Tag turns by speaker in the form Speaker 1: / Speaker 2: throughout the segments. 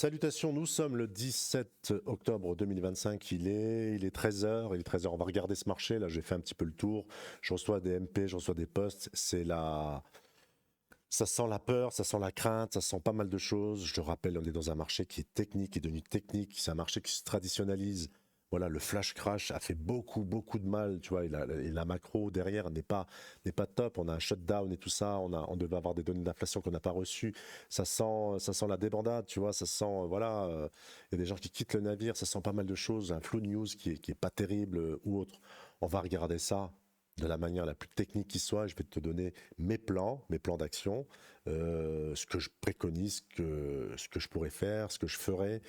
Speaker 1: Salutations, nous sommes le 17 octobre 2025, il est 13h, on va regarder ce marché, là j'ai fait un petit peu le tour, je reçois des MP, je reçois des posts, ça sent la peur, ça sent la crainte, ça sent pas mal de choses, je te rappelle, on est dans un marché qui est technique, qui est devenu technique, c'est un marché qui se traditionnalise. Voilà, le flash crash a fait beaucoup de mal, tu vois, et la macro derrière n'est pas top, on a un shutdown et tout ça, on devait avoir des données d'inflation qu'on n'a pas reçues, ça sent la débandade, tu vois, ça sent, voilà, il y a des gens qui quittent le navire, ça sent pas mal de choses, un flou de news qui est pas terrible ou autre. On va regarder ça de la manière la plus technique qui soit, je vais te donner mes plans d'action, ce que je préconise, ce que je pourrais faire, ce que je ferais.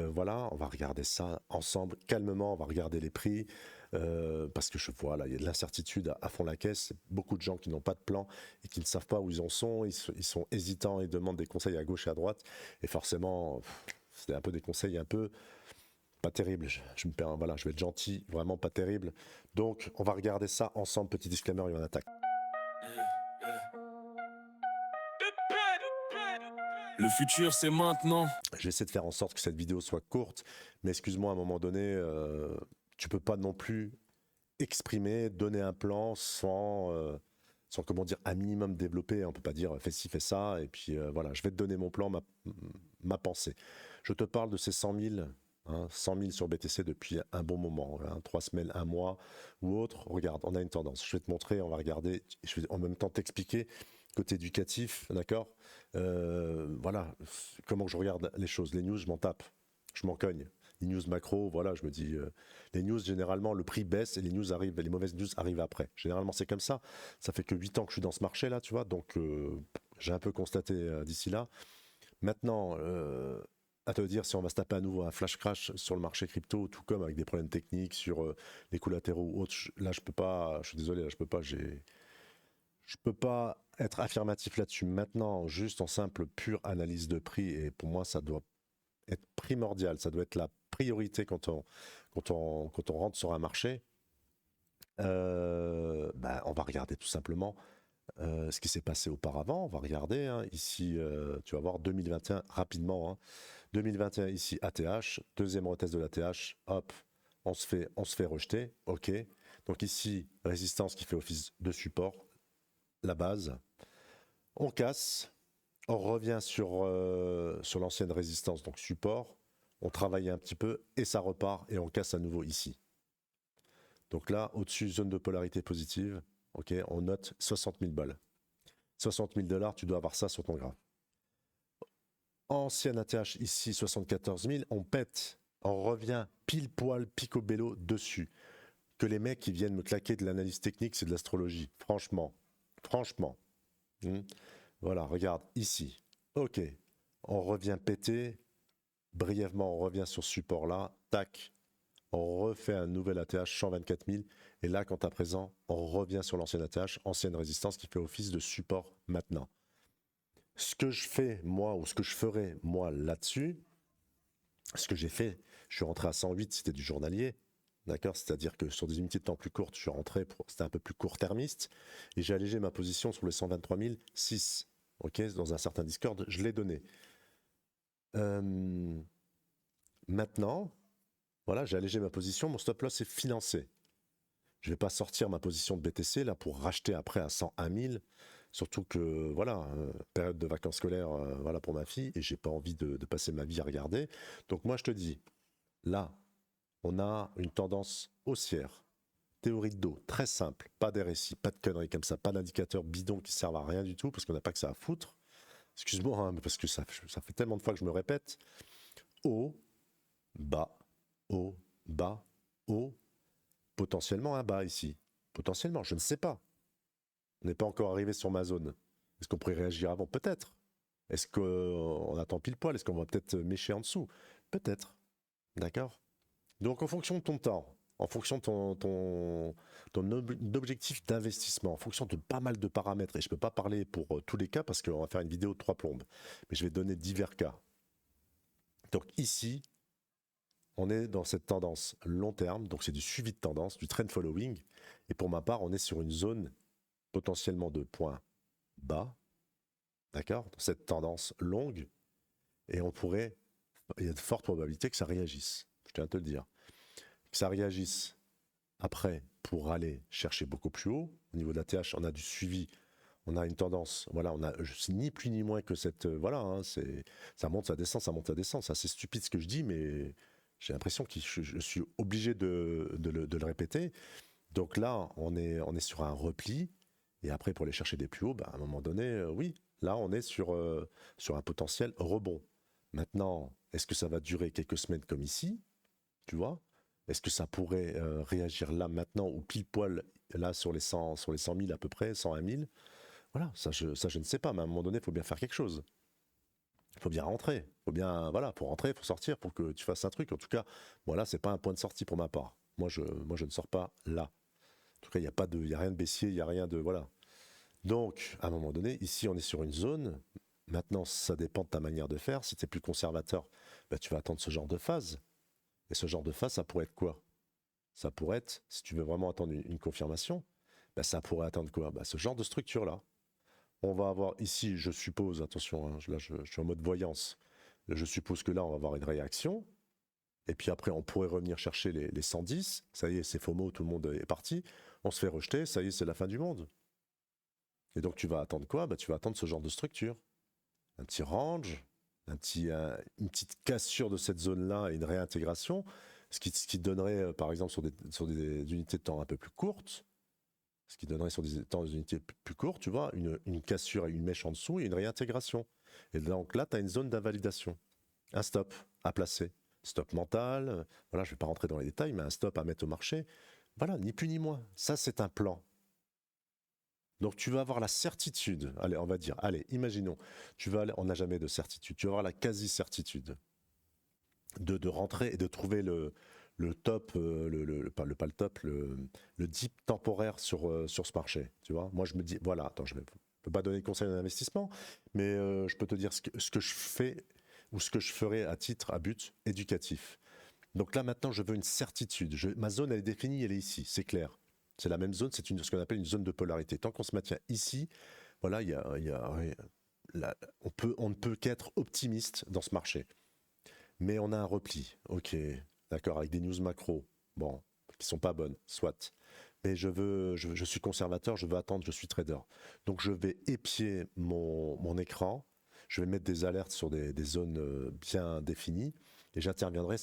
Speaker 1: Voilà, on va regarder ça ensemble, calmement, on va regarder les prix, parce que je vois là, il y a de l'incertitude à fond la caisse, beaucoup de gens qui n'ont pas de plan et qui ne savent pas où ils en sont, ils sont hésitants, ils demandent des conseils à gauche et à droite, et forcément, c'est un peu des conseils un peu pas terribles, je me perds, voilà, je vais être gentil, vraiment pas terrible, donc on va regarder ça ensemble, petit disclaimer, il y en attaque.
Speaker 2: Le futur, c'est maintenant.
Speaker 1: J'essaie de faire en sorte que cette vidéo soit courte, mais excuse-moi, à un moment donné, tu peux pas non plus exprimer, donner un plan sans comment dire, un minimum développé. On peut pas dire fais ci, fais ça, et puis voilà, je vais te donner mon plan, ma pensée. Je te parle de ces 100 000, 100 000 sur BTC depuis un bon moment, 3 semaines, un mois ou autre. Regarde, on a une tendance. Je vais te montrer, on va regarder, je vais en même temps t'expliquer côté éducatif, d'accord, voilà, comment je regarde les choses. Les news, je m'en tape, je m'en cogne. Les news macro, voilà, je me dis, les news, généralement, le prix baisse et les news arrivent, les mauvaises news arrivent après. Généralement, c'est comme ça. Ça fait que 8 ans que je suis dans ce marché-là, tu vois, donc j'ai un peu constaté d'ici là. Maintenant, à te dire si on va se taper à nouveau un flash crash sur le marché crypto, tout comme avec des problèmes techniques sur les collatéraux ou autres, là, je peux pas, je suis désolé, là, je peux pas être affirmatif là-dessus. Maintenant, juste en simple, pure analyse de prix, et pour moi, ça doit être primordial, ça doit être la priorité quand on rentre sur un marché. On va regarder tout simplement ce qui s'est passé auparavant. On va regarder ici, tu vas voir 2021 rapidement. 2021 ici ATH, deuxième retest de l'ATH, hop, on se fait rejeter, ok. Donc ici résistance qui fait office de support, la base. On casse, on revient sur l'ancienne résistance, donc support. On travaille un petit peu et ça repart et on casse à nouveau ici. Donc là, au-dessus, zone de polarité positive, ok, on note 60 000 balles. 60 000 $, tu dois avoir ça sur ton graphe. Ancienne ATH ici, 74 000, on pète, on revient pile poil picobello dessus. Que les mecs qui viennent me claquer de l'analyse technique, c'est de l'astrologie. Franchement. Voilà, regarde, ici. Ok, on revient péter. Brièvement, on revient sur ce support-là. Tac, on refait un nouvel ATH 124 000. Et là, quant à présent, on revient sur l'ancienne ATH, ancienne résistance qui fait office de support maintenant. Ce que je fais, moi, ou ce que je ferai, moi, là-dessus, ce que j'ai fait, je suis rentré à 108, c'était du journalier. D'accord, c'est-à-dire que sur des unités de temps plus courtes, je suis rentré, c'était un peu plus court-termiste, et j'ai allégé ma position sur les 123 006. Ok, dans un certain Discord, je l'ai donné. Maintenant, voilà, j'ai allégé ma position, mon stop loss est financé. Je ne vais pas sortir ma position de BTC là pour racheter après à 101 000, surtout que voilà, période de vacances scolaires, voilà pour ma fille, et j'ai pas envie de passer ma vie à regarder. Donc moi je te dis, là, on a une tendance haussière. Théorie de dos, très simple, pas des récits, pas de conneries comme ça, pas d'indicateurs bidons qui servent à rien du tout, parce qu'on n'a pas que ça à foutre. Excuse-moi, hein, mais parce que ça fait tellement de fois que je me répète. Haut, bas, haut, bas, haut, potentiellement un bas ici. Potentiellement, je ne sais pas. On n'est pas encore arrivé sur ma zone. Est-ce qu'on pourrait réagir avant? Peut-être. Est-ce qu'on attend pile poil? Est-ce qu'on va peut-être mécher en dessous? Peut-être. D'accord? Donc en fonction de ton temps, en fonction de ton objectif d'investissement, en fonction de pas mal de paramètres, et je ne peux pas parler pour tous les cas parce qu'on va faire une vidéo de 3 plombes, mais je vais donner divers cas. Donc ici, on est dans cette tendance long terme, donc c'est du suivi de tendance, du trend following, et pour ma part, on est sur une zone potentiellement de points bas, d'accord, dans cette tendance longue, et on pourrait il y a de fortes probabilités que ça réagisse. Je tiens à te le dire. Que ça réagisse après pour aller chercher beaucoup plus haut. Au niveau de la TH, on a du suivi, on a une tendance. Voilà, je suis ni plus ni moins que cette. Voilà, hein, ça monte, ça descend, ça monte, ça descend. C'est assez stupide ce que je dis, mais j'ai l'impression que je suis obligé de le répéter. Donc là, on est sur un repli. Et après, pour aller chercher des plus hauts, à un moment donné, oui, là, on est sur un potentiel rebond. Maintenant, est-ce que ça va durer quelques semaines comme ici, tu vois? Est-ce que ça pourrait réagir là, maintenant, ou pile poil, là, sur les 100 000 à peu près, 101 000? Voilà, ça je ne sais pas, mais à un moment donné, il faut bien faire quelque chose. Il faut bien rentrer. Voilà, pour rentrer, il faut sortir, pour que tu fasses un truc. En tout cas, voilà, c'est pas un point de sortie pour ma part. Moi, je ne sors pas là. En tout cas, il n'y a rien de baissier, il n'y a rien de... Voilà. Donc, à un moment donné, ici, on est sur une zone. Maintenant, ça dépend de ta manière de faire. Si tu es plus conservateur, tu vas attendre ce genre de phase. Et ce genre de phase, ça pourrait être quoi? Ça pourrait être, si tu veux vraiment attendre une confirmation, ça pourrait attendre quoi? Ce genre de structure-là. On va avoir ici, je suppose, attention, hein, là je suis en mode voyance, je suppose que là, on va avoir une réaction. Et puis après, on pourrait revenir chercher les 110. Ça y est, c'est FOMO, tout le monde est parti. On se fait rejeter, ça y est, c'est la fin du monde. Et donc, tu vas attendre quoi? Tu vas attendre ce genre de structure. Un petit range, une petite cassure de cette zone-là et une réintégration, ce qui donnerait, par exemple, sur des unités de temps un peu plus courtes, ce qui donnerait sur des unités plus courtes, tu vois, une cassure et une mèche en dessous et une réintégration. Et donc là, tu as une zone d'invalidation. Un stop à placer. Stop mental, voilà, je ne vais pas rentrer dans les détails, mais un stop à mettre au marché. Voilà, ni plus ni moins. Ça, c'est un plan. Donc tu vas avoir la certitude, allez, on va dire, allez, imaginons, on n'a jamais de certitude, tu vas avoir la quasi-certitude de rentrer et de trouver le top, pas le top, le dip temporaire sur ce marché, tu vois. Moi, je me dis, voilà, attends, je ne peux pas donner de conseil d'investissement, mais je peux te dire ce que je fais ou ce que je ferai à but éducatif. Donc là, maintenant, je veux une certitude. Ma zone, elle est définie, elle est ici, c'est clair. C'est la même zone, c'est ce qu'on appelle une zone de polarité. Tant qu'on se maintient ici, voilà, on ne peut qu'être optimiste dans ce marché. Mais on a un repli, ok, d'accord, avec des news macro, bon, qui sont pas bonnes, soit. Mais je suis conservateur, je veux attendre, je suis trader. Donc je vais épier mon écran, je vais mettre des alertes sur des zones bien définies, et j'interviendrai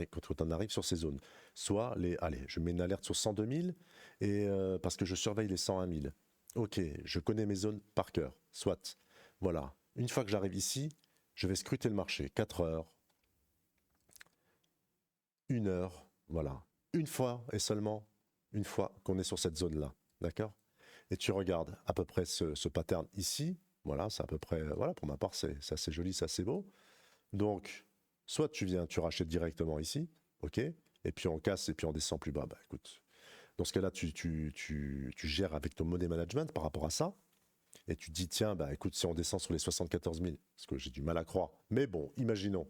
Speaker 1: quand on arrive sur ces zones. Soit allez, je mets une alerte sur 102 000, et, parce que je surveille les 101 000. Ok, je connais mes zones par cœur, soit. Voilà, une fois que j'arrive ici, je vais scruter le marché, 4 heures, 1 heure, voilà. Une fois et seulement une fois qu'on est sur cette zone-là, d'accord? Et tu regardes à peu près ce pattern ici, voilà, c'est à peu près, voilà, pour ma part, c'est assez joli, c'est assez beau. Donc, soit tu rachètes directement ici, ok, et puis on casse et puis on descend plus bas, écoute, dans ce cas-là, tu gères avec ton money management par rapport à ça, et tu te dis, tiens, écoute, si on descend sur les 74 000, parce que j'ai du mal à croire, mais bon, imaginons,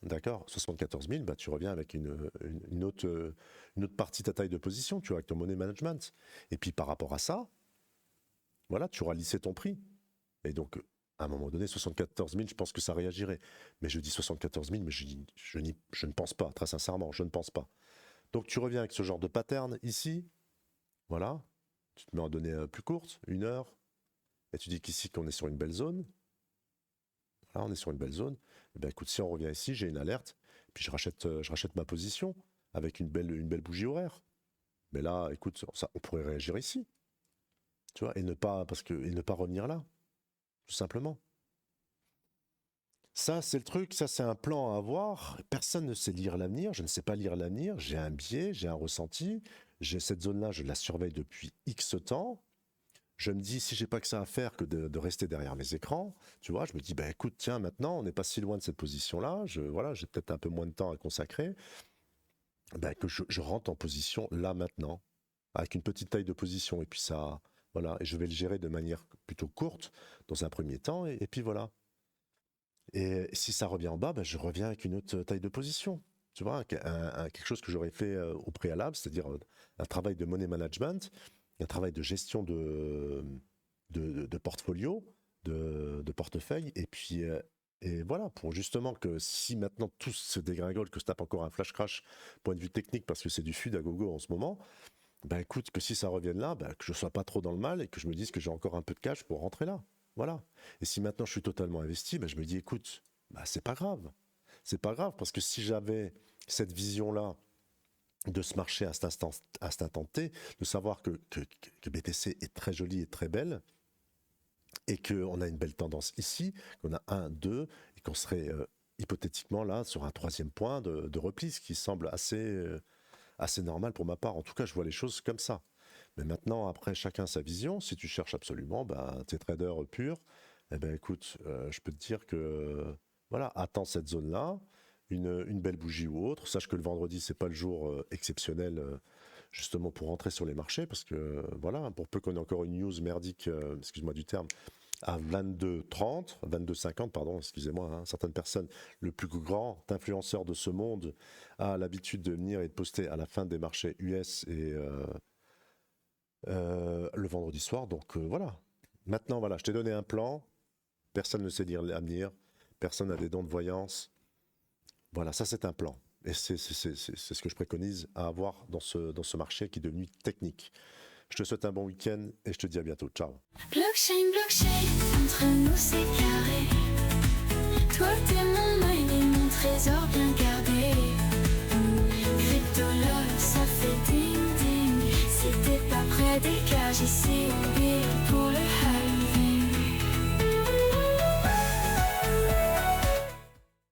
Speaker 1: d'accord, 74 000, tu reviens avec une autre partie de ta taille de position, tu vois, avec ton money management. Et puis par rapport à ça, voilà, tu auras lissé ton prix. Et donc, à un moment donné, 74 000, je pense que ça réagirait. Mais je dis 74 000, mais je ne pense pas, très sincèrement, je ne pense pas. Donc tu reviens avec ce genre de pattern ici, voilà, tu te mets en données plus courtes, 1 heure, et tu dis qu'ici, qu'on est sur une belle zone. Là, on est sur une belle zone. Et écoute, si on revient ici, j'ai une alerte, puis je rachète ma position avec une belle bougie horaire. Mais là, écoute, on pourrait réagir ici, tu vois, et ne pas revenir là, tout simplement. Ça, c'est le truc, ça, c'est un plan à avoir. Personne ne sait lire l'avenir, je ne sais pas lire l'avenir, j'ai un biais, j'ai un ressenti, j'ai cette zone-là, je la surveille depuis X temps. Je me dis, si j'ai pas que ça à faire que de rester derrière mes écrans, tu vois, je me dis, écoute, tiens, maintenant, on n'est pas si loin de cette position-là, voilà, j'ai peut-être un peu moins de temps à consacrer, que je rentre en position là, maintenant, avec une petite taille de position, et puis ça, voilà, et je vais le gérer de manière plutôt courte, dans un premier temps, et puis voilà. Et si ça revient en bas, je reviens avec une autre taille de position. Tu vois, quelque chose que j'aurais fait au préalable, c'est-à-dire un travail de money management, un travail de gestion de portfolio, de portefeuille, et puis Et voilà, pour justement que si maintenant tout se dégringole, que je tape encore un flash crash, point de vue technique, parce que c'est du sud à gogo en ce moment, bah écoute, que si ça revienne là, bah, que je sois pas trop dans le mal et que je me dise que j'ai encore un peu de cash pour rentrer là. Voilà. Et si maintenant je suis totalement investi, bah, je me dis, écoute, bah, c'est pas grave. C'est pas grave, parce que si j'avais cette vision-là de ce marché à cet instant T, de savoir que BTC est très jolie et très belle, et qu'on a une belle tendance ici, qu'on a un, deux, et qu'on serait hypothétiquement là sur un troisième point de repli, ce qui semble assez normal pour ma part. En tout cas, je vois les choses comme ça. Mais maintenant, après, chacun sa vision. Si tu cherches absolument, ben, t'es trader pur, eh ben écoute, je peux te dire que voilà, attends cette zone-là, une belle bougie ou autre. Sache que le vendredi, c'est pas le jour exceptionnel justement pour rentrer sur les marchés, parce que voilà, pour peu qu'on ait encore une news merdique, excuse-moi du terme, à 22h30, 22h50, pardon, excusez-moi, hein, certaines personnes, le plus grand influenceur de ce monde a l'habitude de venir et de poster à la fin des marchés US et le vendredi soir. Donc voilà. Maintenant, voilà, je t'ai donné un plan. Personne ne sait dire l'avenir. Personne n'a des dons de voyance. Voilà, ça c'est un plan. Et c'est ce que je préconise à avoir dans ce marché qui est devenu technique. Je te souhaite un bon week-end et je te dis à bientôt. Ciao.
Speaker 3: Blockchain, blockchain, entre nous c'est carré. Toi t'es mon œil et mon trésor bien gardé.